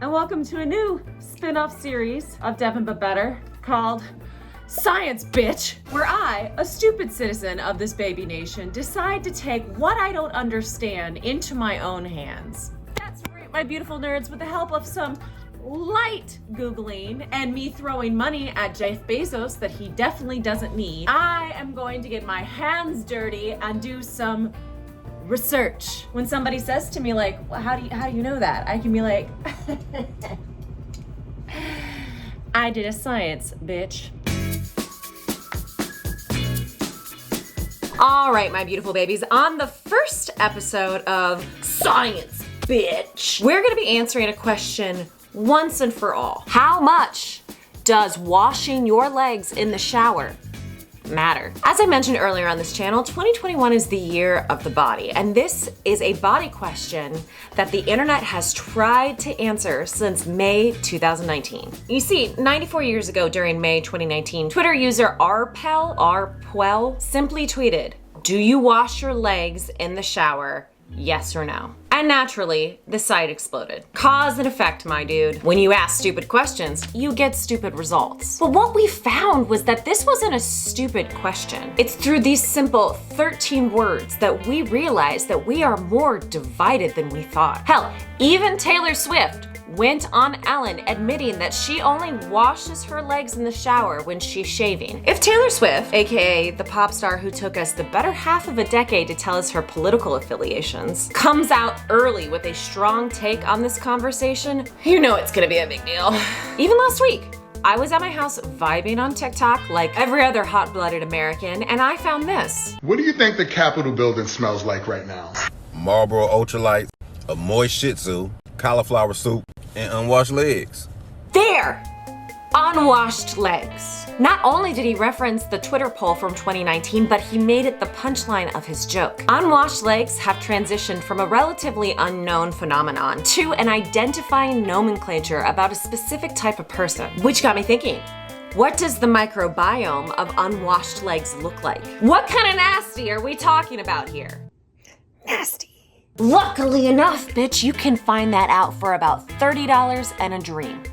and welcome to a new spin-off series of Devin But Better called Science Bitch, where I, a stupid citizen of this baby nation, decide to take what I don't understand into my own hands. That's right, my beautiful nerds, with the help of some light Googling and me throwing money at Jeff Bezos that he definitely doesn't need, I am going to get my hands dirty and do some research. When somebody says to me like, well, how do you know that? I can be like, I did a science, bitch. All right, my beautiful babies, on the first episode of Science Bitch, we're gonna be answering a question once and for all. How much does washing your legs in the shower matter? As I mentioned earlier on this channel, 2021 is the year of the body, and this is a body question that the internet has tried to answer since May 2019. You see, 94 years ago during May 2019, Twitter user rpel simply tweeted, "Do you wash your legs in the shower? Yes or no?" And naturally, the site exploded. Cause and effect, my dude. When you ask stupid questions, you get stupid results. But what we found was that this wasn't a stupid question. It's through these simple 13 words that we realized that we are more divided than we thought. Hell, even Taylor Swift went on Ellen admitting that she only washes her legs in the shower when she's shaving. If Taylor Swift, aka the pop star who took us the better half of a decade to tell us her political affiliations, comes out early with a strong take on this conversation, you know it's gonna be a big deal. Even last week, I was at my house vibing on TikTok like every other hot-blooded American, and I found this. What do you think the Capitol building smells like right now? Marlboro Ultralights, a moist Shih Tzu, cauliflower soup, and unwashed legs. There! Unwashed legs. Not only did he reference the Twitter poll from 2019, but he made it the punchline of his joke. Unwashed legs have transitioned from a relatively unknown phenomenon to an identifying nomenclature about a specific type of person. Which got me thinking, what does the microbiome of unwashed legs look like? What kind of nasty are we talking about here? Nasty. Luckily enough, bitch, you can find that out for about $30 and a dream.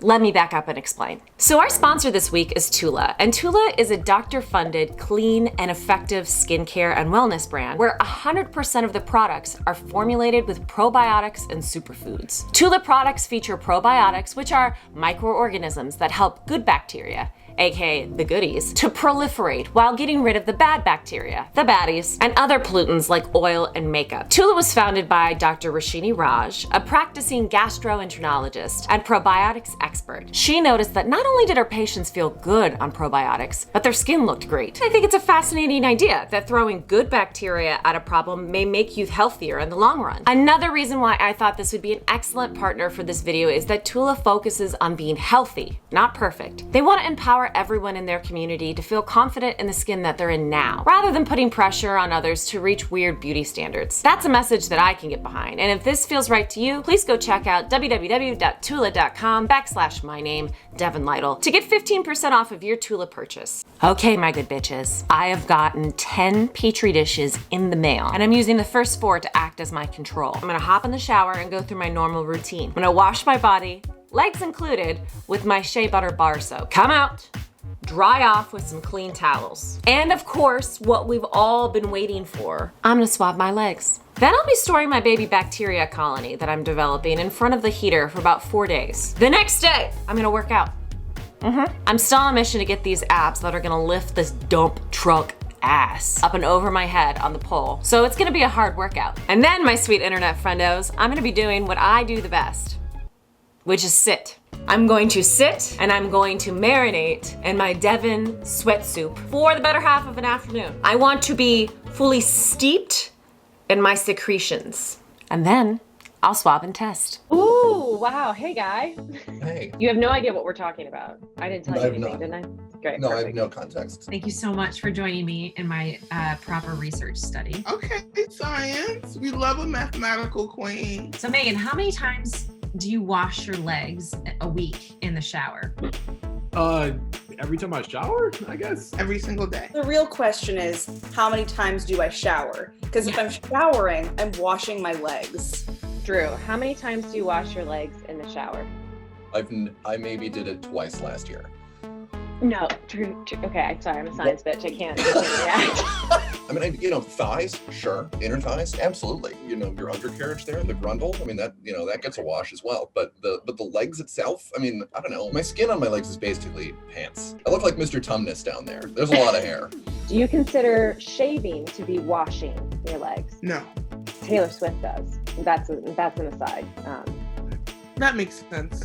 Let me back up and explain. So our sponsor this week is Tula, and Tula is a doctor-funded, clean, and effective skincare and wellness brand where 100% of the products are formulated with probiotics and superfoods. Tula products feature probiotics, which are microorganisms that help good bacteria, aka the goodies, to proliferate while getting rid of the bad bacteria, the baddies, and other pollutants like oil and makeup. Tula was founded by Dr. Rashini Raj, a practicing gastroenterologist and probiotics expert. She noticed that not only did her patients feel good on probiotics, but their skin looked great. I think it's a fascinating idea that throwing good bacteria at a problem may make you healthier in the long run. Another reason why I thought this would be an excellent partner for this video is that Tula focuses on being healthy, not perfect. They want to empower everyone in their community to feel confident in the skin that they're in now, rather than putting pressure on others to reach weird beauty standards. That's a message that I can get behind, and if this feels right to you, please go check out www.tula.com/myname, Devin Lytle, to get 15% off of your Tula purchase. Okay, my good bitches, I have gotten 10 Petri dishes in the mail, and I'm using the first 4 to act as my control. I'm gonna hop in the shower and go through my normal routine. I'm gonna wash my body, legs included, with my shea butter bar soap. Come out, dry off with some clean towels. And of course, what we've all been waiting for, I'm gonna swab my legs. Then I'll be storing my baby bacteria colony that I'm developing in front of the heater for about 4 days. The next day, I'm gonna work out. I'm still on a mission to get these abs that are gonna lift this dump truck ass up and over my head on the pole. So it's gonna be a hard workout. And then, my sweet internet friendos, I'm gonna be doing what I do the best, which is sit. I'm going to sit and I'm going to marinate in my Devin sweat soup for the better half of an afternoon. I want to be fully steeped in my secretions. And then I'll swab and test. Ooh, wow. Hey, guy. Hey. You have no idea what we're talking about. I didn't tell you anything, didn't I? Great. No, perfect. I have no context. Thank you so much for joining me in my proper research study. Okay, science. We love a mathematical queen. So Megan, how many times do you wash your legs a week in the shower? Every time I shower, I guess. Every single day. The real question is, how many times do I shower? Because if I'm showering, I'm washing my legs. Drew, how many times do you wash your legs in the shower? I maybe did it twice last year. No, Drew. Okay, sorry, I'm a science bitch. I can't react. I mean, thighs, sure. Inner thighs, absolutely. Your undercarriage there, the grundle. I mean, that gets a wash as well. But the legs itself, I mean, I don't know. My skin on my legs is basically pants. I look like Mr. Tumnus down there. There's a lot of hair. Do you consider shaving to be washing your legs? No. Taylor Swift does. That's an aside. That makes sense.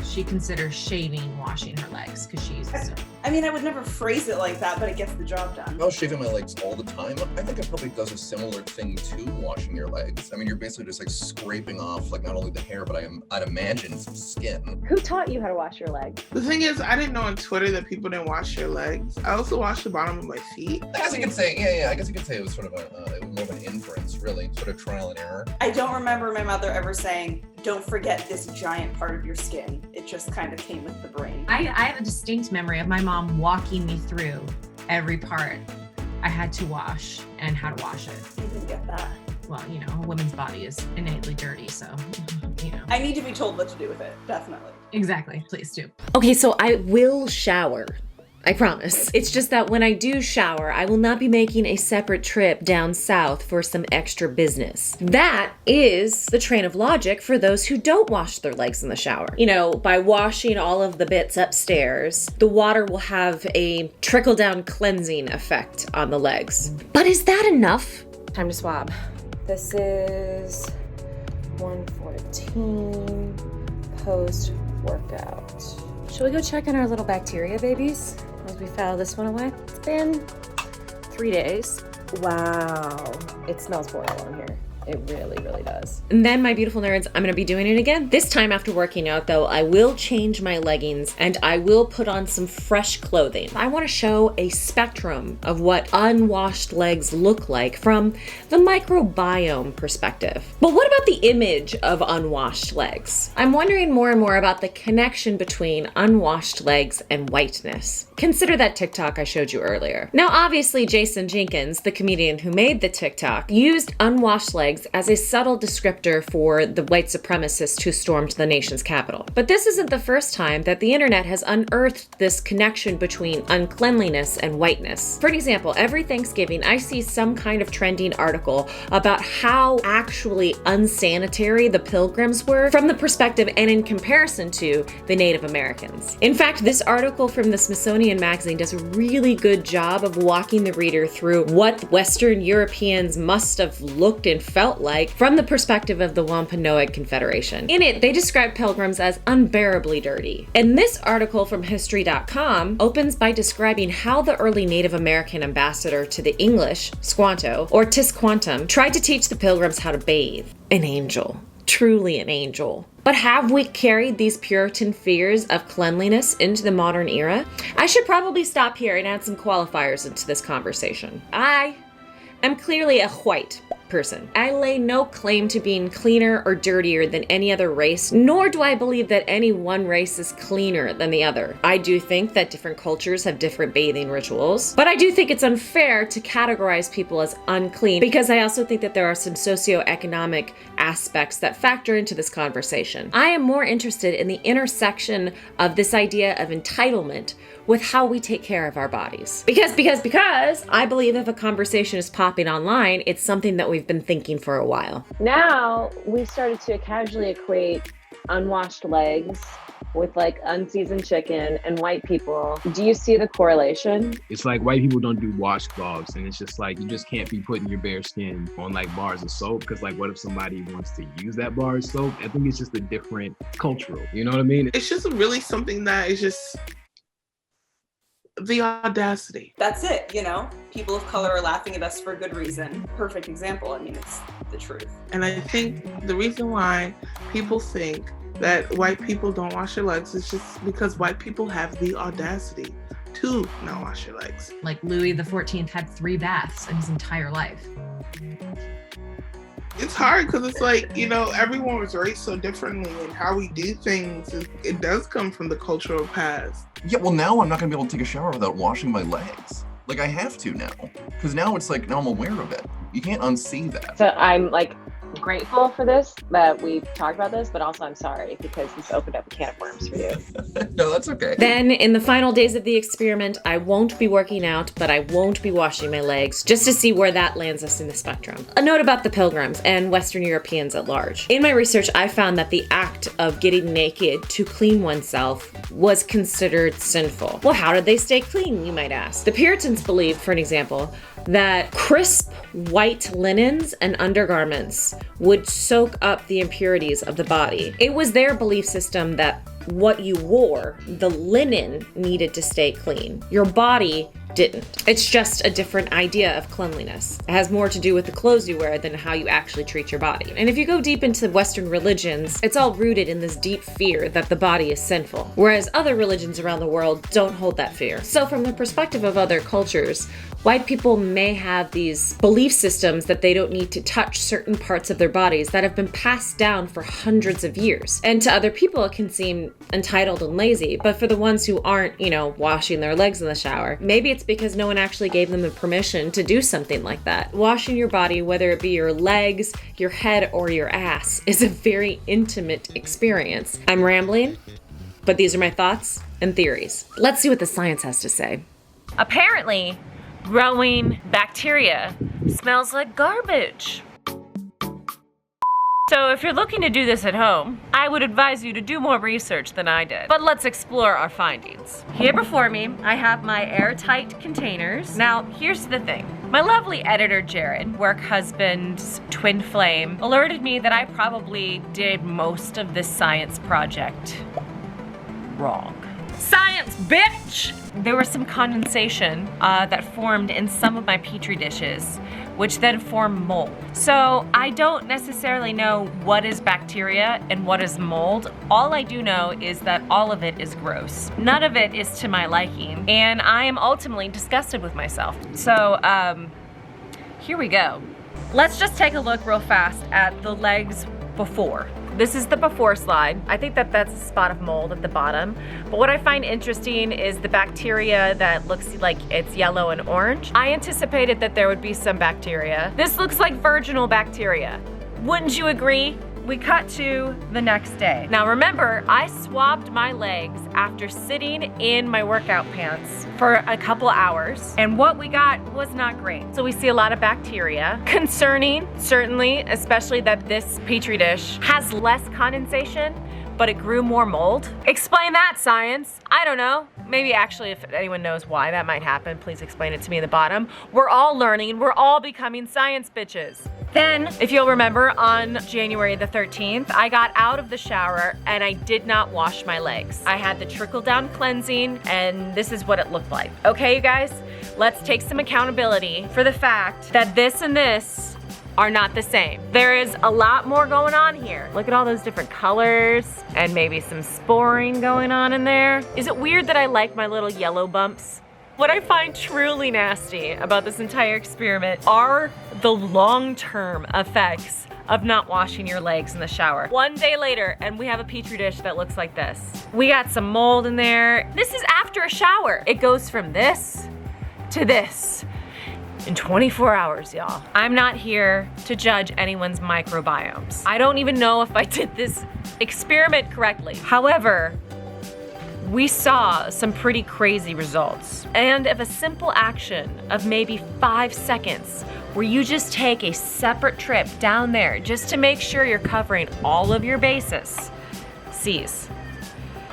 She considers shaving washing her legs because she uses it. I mean, I would never phrase it like that, but it gets the job done. I was shaving my legs all the time. I think it probably does a similar thing to washing your legs. I mean, you're basically just like scraping off like not only the hair, but I'd imagine some skin. Who taught you how to wash your legs? The thing is, I didn't know on Twitter that people didn't wash their legs. I also washed the bottom of my feet. I guess you could say, I guess you could say it was sort of it was more of an inference, really, sort of trial and error. I don't remember my mother ever saying, don't forget this giant part of your skin. It just kind of came with the brain. I have a distinct memory of my mom walking me through every part I had to wash and how to wash it. I didn't get that. Well, a woman's body is innately dirty, so, I need to be told what to do with it, definitely. Exactly, please do. Okay, so I will shower. I promise. It's just that when I do shower, I will not be making a separate trip down south for some extra business. That is the train of logic for those who don't wash their legs in the shower. By washing all of the bits upstairs, the water will have a trickle-down cleansing effect on the legs. But is that enough? Time to swab. This is 114 post-workout. Should we go check on our little bacteria babies as we file this one away? It's been 3 days. Wow, it smells horrible in here. It really, really does. And then, my beautiful nerds, I'm gonna be doing it again. This time after working out though, I will change my leggings and I will put on some fresh clothing. I wanna show a spectrum of what unwashed legs look like from the microbiome perspective. But what about the image of unwashed legs? I'm wondering more and more about the connection between unwashed legs and whiteness. Consider that TikTok I showed you earlier. Now, obviously, Jason Jenkins, the comedian who made the TikTok, used unwashed legs as a subtle descriptor for the white supremacists who stormed the nation's capital. But this isn't the first time that the internet has unearthed this connection between uncleanliness and whiteness. For example, every Thanksgiving, I see some kind of trending article about how actually unsanitary the Pilgrims were from the perspective and in comparison to the Native Americans. In fact, this article from the Smithsonian Magazine does a really good job of walking the reader through what Western Europeans must have looked and felt like from the perspective of the Wampanoag Confederation. In it, they describe pilgrims as unbearably dirty. And this article from history.com opens by describing how the early Native American ambassador to the English, Squanto, or Tisquantum, tried to teach the pilgrims how to bathe. An angel. Truly an angel. But have we carried these Puritan fears of cleanliness into the modern era? I should probably stop here and add some qualifiers into this conversation. I am clearly a white person. I lay no claim to being cleaner or dirtier than any other race, nor do I believe that any one race is cleaner than the other. I do think that different cultures have different bathing rituals, but I do think it's unfair to categorize people as unclean because I also think that there are some socioeconomic aspects that factor into this conversation. I am more interested in the intersection of this idea of entitlement with how we take care of our bodies. Because I believe if a conversation is popping online, it's something that we've been thinking for a while. Now, we've started to casually equate unwashed legs with like unseasoned chicken and white people. Do you see the correlation? It's like white people don't do washcloths, and it's just like you just can't be putting your bare skin on like bars of soap because like what if somebody wants to use that bar of soap? I think it's just a different cultural, you know what I mean? It's just really something that is just the audacity. That's it, People of color are laughing at us for a good reason. Perfect example. I mean, it's the truth. And I think the reason why people think that white people don't wash their legs is just because white people have the audacity to not wash their legs. Like Louis the 14th had 3 baths in his entire life. It's hard because it's like, everyone was raised so differently, and how we do things, it does come from the cultural past. Yeah, well, now I'm not going to be able to take a shower without washing my legs. Like, I have to now. Because now it's like, now I'm aware of it. You can't unsee that. So I'm like grateful for this, that we've talked about this, but also I'm sorry because this opened up a can of worms for you. No, that's okay. Then, in the final days of the experiment, I won't be working out, but I won't be washing my legs, just to see where that lands us in the spectrum. A note about the Pilgrims and Western Europeans at large. In my research, I found that the act of getting naked to clean oneself was considered sinful. Well, how did they stay clean, you might ask? The Puritans believed, for an example, that crisp white linens and undergarments would soak up the impurities of the body. It was their belief system that what you wore, the linen, needed to stay clean. Your body didn't. It's just a different idea of cleanliness. It has more to do with the clothes you wear than how you actually treat your body. And if you go deep into Western religions, it's all rooted in this deep fear that the body is sinful, whereas other religions around the world don't hold that fear. So from the perspective of other cultures, white people may have these belief systems that they don't need to touch certain parts of their bodies that have been passed down for hundreds of years. And to other people, it can seem entitled and lazy, but for the ones who aren't, washing their legs in the shower, maybe it's because no one actually gave them the permission to do something like that. Washing your body, whether it be your legs, your head, or your ass, is a very intimate experience. I'm rambling, but these are my thoughts and theories. Let's see what the science has to say. Apparently, growing bacteria smells like garbage. So if you're looking to do this at home, I would advise you to do more research than I did. But let's explore our findings. Here before me, I have my airtight containers. Now, here's the thing. My lovely editor, Jared, work husband, twin flame, alerted me that I probably did most of this science project wrong. Science, bitch! There was some condensation that formed in some of my petri dishes, which then formed mold. So I don't necessarily know what is bacteria and what is mold. All I do know is that all of it is gross. None of it is to my liking, and I am ultimately disgusted with myself. So here we go. Let's just take a look real fast at the legs before. This is the before slide. I think that that's a spot of mold at the bottom. But what I find interesting is the bacteria that looks like it's yellow and orange. I anticipated that there would be some bacteria. This looks like virginal bacteria. Wouldn't you agree? We cut to the next day. Now remember, I swabbed my legs after sitting in my workout pants for a couple hours, and what we got was not great. So we see a lot of bacteria. Concerning, certainly, especially that this petri dish has less condensation, but it grew more mold. Explain that, science. I don't know. Maybe actually, if anyone knows why that might happen, please explain it to me in the bottom. We're all learning, we're all becoming science bitches. Then, if you'll remember, on January the 13th, I got out of the shower and I did not wash my legs. I had the trickle-down cleansing, and this is what it looked like. Okay, you guys, let's take some accountability for the fact that this and this are not the same. There is a lot more going on here. Look at all those different colors and maybe some sporing going on in there. Is it weird that I like my little yellow bumps? What I find truly nasty about this entire experiment are the long-term effects of not washing your legs in the shower. One day later, and we have a petri dish that looks like this. We got some mold in there. This is after a shower. It goes from this to this in 24 hours, y'all. I'm not here to judge anyone's microbiomes. I don't even know if I did this experiment correctly. However, we saw some pretty crazy results. And if a simple action of maybe 5 seconds where you just take a separate trip down there just to make sure you're covering all of your bases, sees.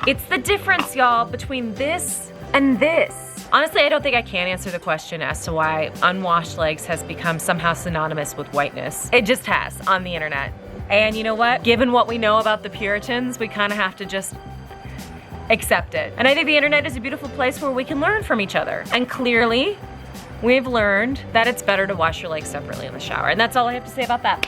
It's the difference, y'all, between this and this. Honestly, I don't think I can answer the question as to why unwashed legs has become somehow synonymous with whiteness. It just has on the internet. And you know what? Given what we know about the Puritans, we kind of have to just accept it. And I think the internet is a beautiful place where we can learn from each other. And clearly, we've learned that it's better to wash your legs separately in the shower. And that's all I have to say about that.